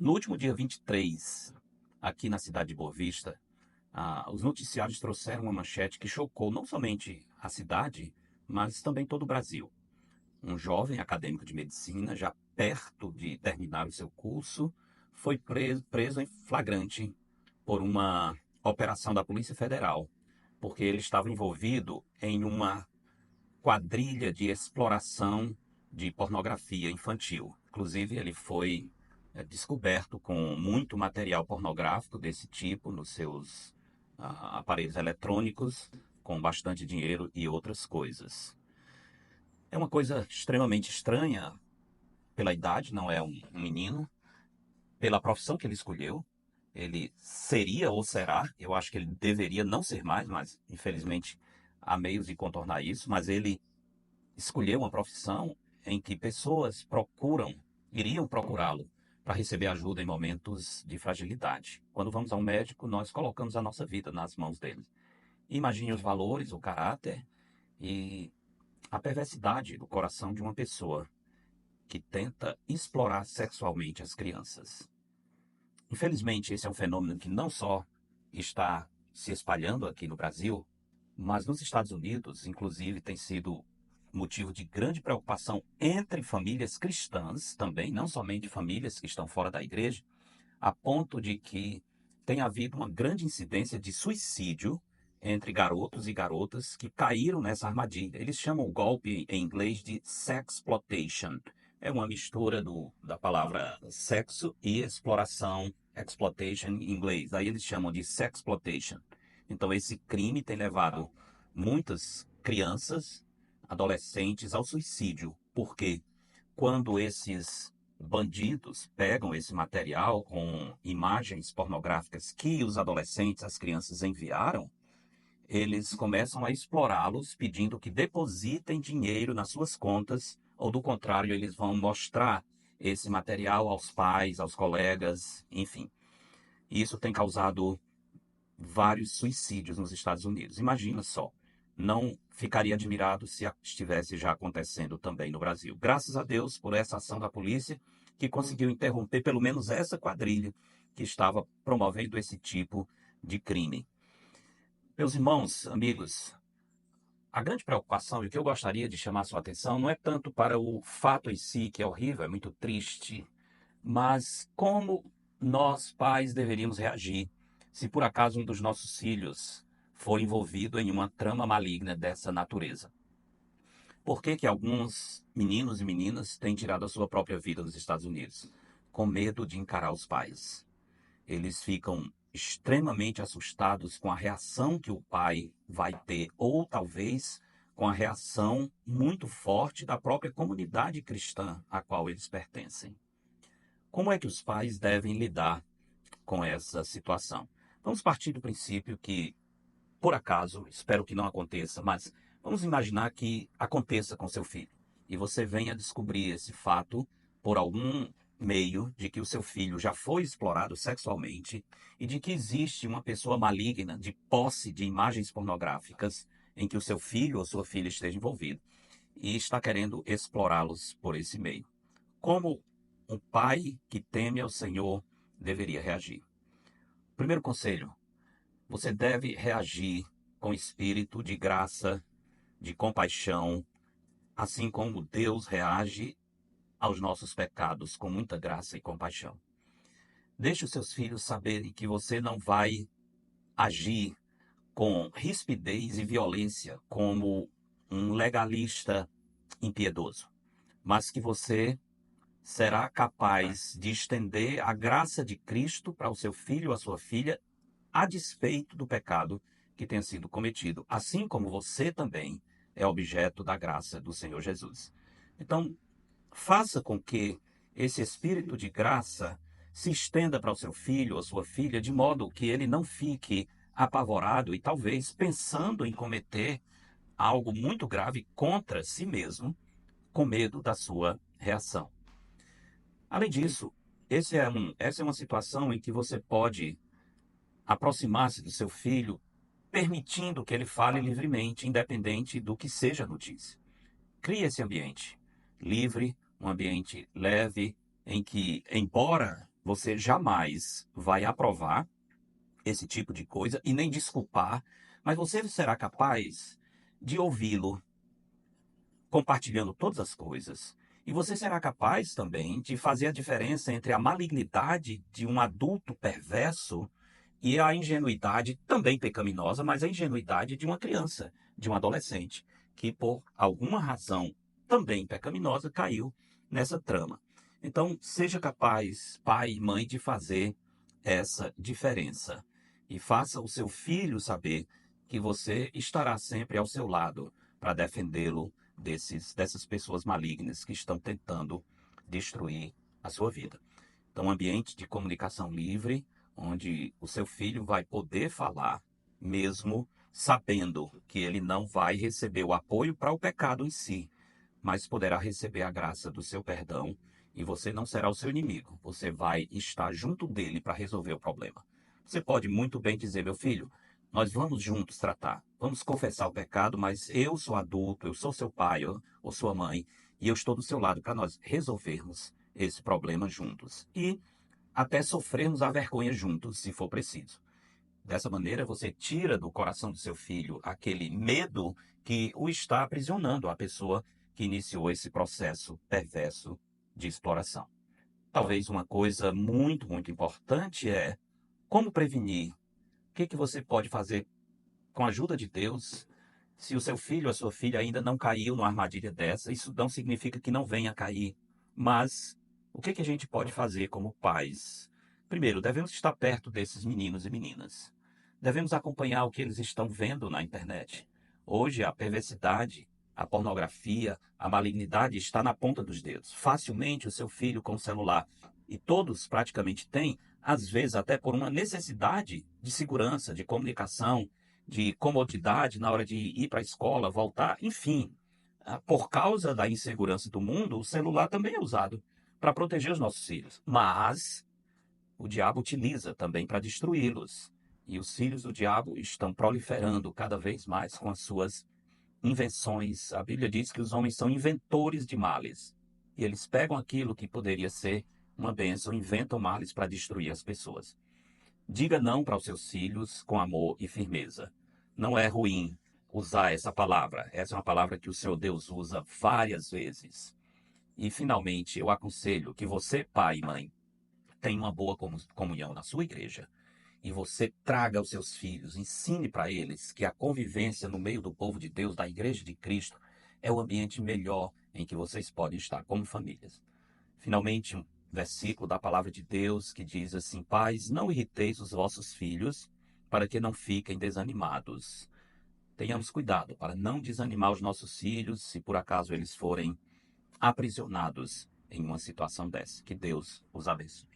No último dia 23, aqui na cidade de Boa Vista, os noticiários trouxeram uma manchete que chocou não somente a cidade, mas também todo o Brasil. Um jovem acadêmico de medicina, já perto de terminar o seu curso, foi preso em flagrante por uma operação da Polícia Federal, porque ele estava envolvido em uma quadrilha de exploração de pornografia infantil. Inclusive, ele foi descoberto com muito material pornográfico desse tipo nos seus aparelhos eletrônicos, com bastante dinheiro e outras coisas. É uma coisa extremamente estranha pela idade, não é um menino, pela profissão que ele escolheu. Ele seria ou será, eu acho que ele deveria não ser mais, mas infelizmente há meios de contornar isso, mas ele escolheu uma profissão em que pessoas iriam procurá-lo para receber ajuda em momentos de fragilidade. Quando vamos ao médico, nós colocamos a nossa vida nas mãos dele. Imagine os valores, o caráter e a perversidade do coração de uma pessoa que tenta explorar sexualmente as crianças. Infelizmente, esse é um fenômeno que não só está se espalhando aqui no Brasil, mas nos Estados Unidos, inclusive, tem sido motivo de grande preocupação entre famílias cristãs também, não somente famílias que estão fora da igreja, a ponto de que tem havido uma grande incidência de suicídio entre garotos e garotas que caíram nessa armadilha. Eles chamam o golpe em inglês de sexploitation. É uma mistura da palavra sexo e exploração, exploitation em inglês. Aí eles chamam de sexploitation. Então esse crime tem levado muitas crianças, adolescentes ao suicídio, porque quando esses bandidos pegam esse material com imagens pornográficas que os adolescentes, as crianças enviaram, eles começam a explorá-los, pedindo que depositem dinheiro nas suas contas, ou do contrário, eles vão mostrar esse material aos pais, aos colegas, enfim. Isso tem causado vários suicídios nos Estados Unidos. Imagina só. Não ficaria admirado se estivesse já acontecendo também no Brasil. Graças a Deus por essa ação da polícia que conseguiu interromper pelo menos essa quadrilha que estava promovendo esse tipo de crime. Meus irmãos, amigos, a grande preocupação e o que eu gostaria de chamar a sua atenção não é tanto para o fato em si, que é horrível, é muito triste, mas como nós, pais, deveríamos reagir se por acaso um dos nossos filhos for envolvido em uma trama maligna dessa natureza. Por que que alguns meninos e meninas têm tirado a sua própria vida nos Estados Unidos? Com medo de encarar os pais. Eles ficam extremamente assustados com a reação que o pai vai ter, ou talvez com a reação muito forte da própria comunidade cristã a qual eles pertencem. Como é que os pais devem lidar com essa situação? Vamos partir do princípio que, por acaso, espero que não aconteça, mas vamos imaginar que aconteça com seu filho e você venha descobrir esse fato por algum meio de que o seu filho já foi explorado sexualmente e de que existe uma pessoa maligna de posse de imagens pornográficas em que o seu filho ou sua filha esteja envolvido e está querendo explorá-los por esse meio. Como um pai que teme ao Senhor deveria reagir? Primeiro conselho: você deve reagir com espírito de graça, de compaixão, assim como Deus reage aos nossos pecados com muita graça e compaixão. Deixe os seus filhos saberem que você não vai agir com rispidez e violência como um legalista impiedoso, mas que você será capaz de estender a graça de Cristo para o seu filho ou a sua filha, a despeito do pecado que tenha sido cometido, assim como você também é objeto da graça do Senhor Jesus. Então, faça com que esse espírito de graça se estenda para o seu filho ou sua filha, de modo que ele não fique apavorado e talvez pensando em cometer algo muito grave contra si mesmo, com medo da sua reação. Além disso, essa é uma situação em que você pode aproximar-se do seu filho, permitindo que ele fale livremente, independente do que seja a notícia. Crie esse ambiente livre, um ambiente leve, em que, embora Você jamais vai aprovar esse tipo de coisa e nem desculpar, mas você será capaz de ouvi-lo compartilhando todas as coisas. E você será capaz também de fazer a diferença entre a malignidade de um adulto perverso e a ingenuidade também pecaminosa, mas a ingenuidade de uma criança, de um adolescente, que por alguma razão também pecaminosa caiu nessa trama. Então, seja capaz, pai e mãe, de fazer essa diferença. E faça o seu filho saber que você estará sempre ao seu lado para defendê-lo dessas pessoas malignas que estão tentando destruir a sua vida. Então, um ambiente de comunicação livre, onde o seu filho vai poder falar, mesmo sabendo que ele não vai receber o apoio para o pecado em si, mas poderá receber a graça do seu perdão e você não será o seu inimigo. Você vai estar junto dele para resolver o problema. Você pode muito bem dizer, meu filho, nós vamos juntos tratar, vamos confessar o pecado, mas eu sou adulto, eu sou seu pai ou sua mãe, e eu estou do seu lado para nós resolvermos esse problema juntos. E até sofrermos a vergonha juntos, se for preciso. Dessa maneira, você tira do coração do seu filho aquele medo que o está aprisionando, a pessoa que iniciou esse processo perverso de exploração. Talvez uma coisa muito, muito importante é como prevenir. O que você pode fazer com a ajuda de Deus? Se o seu filho ou a sua filha ainda não caiu numa armadilha dessa, isso não significa que não venha a cair. Mas o que a gente pode fazer como pais? Primeiro, devemos estar perto desses meninos e meninas. Devemos acompanhar o que eles estão vendo na internet. Hoje, a perversidade, a pornografia, a malignidade está na ponta dos dedos. Facilmente, o seu filho com o celular, e todos praticamente têm, às vezes até por uma necessidade de segurança, de comunicação, de comodidade na hora de ir para a escola, voltar, enfim. Por causa da insegurança do mundo, o celular também é usado para proteger os nossos filhos. Mas o diabo utiliza também para destruí-los. E os filhos do diabo estão proliferando cada vez mais com as suas invenções. A Bíblia diz que os homens são inventores de males. E eles pegam aquilo que poderia ser uma bênção, inventam males para destruir as pessoas. Diga não para os seus filhos com amor e firmeza. Não é ruim usar essa palavra. Essa é uma palavra que o Senhor Deus usa várias vezes. E, finalmente, eu aconselho que você, pai e mãe, tenha uma boa comunhão na sua igreja. E você traga os seus filhos, ensine para eles que a convivência no meio do povo de Deus, da igreja de Cristo, é o ambiente melhor em que vocês podem estar como famílias. Finalmente, um versículo da palavra de Deus que diz assim: Pais, não irriteis os vossos filhos, para que não fiquem desanimados. Tenhamos cuidado para não desanimar os nossos filhos, se por acaso eles forem aprisionados em uma situação dessa. Que Deus os abençoe.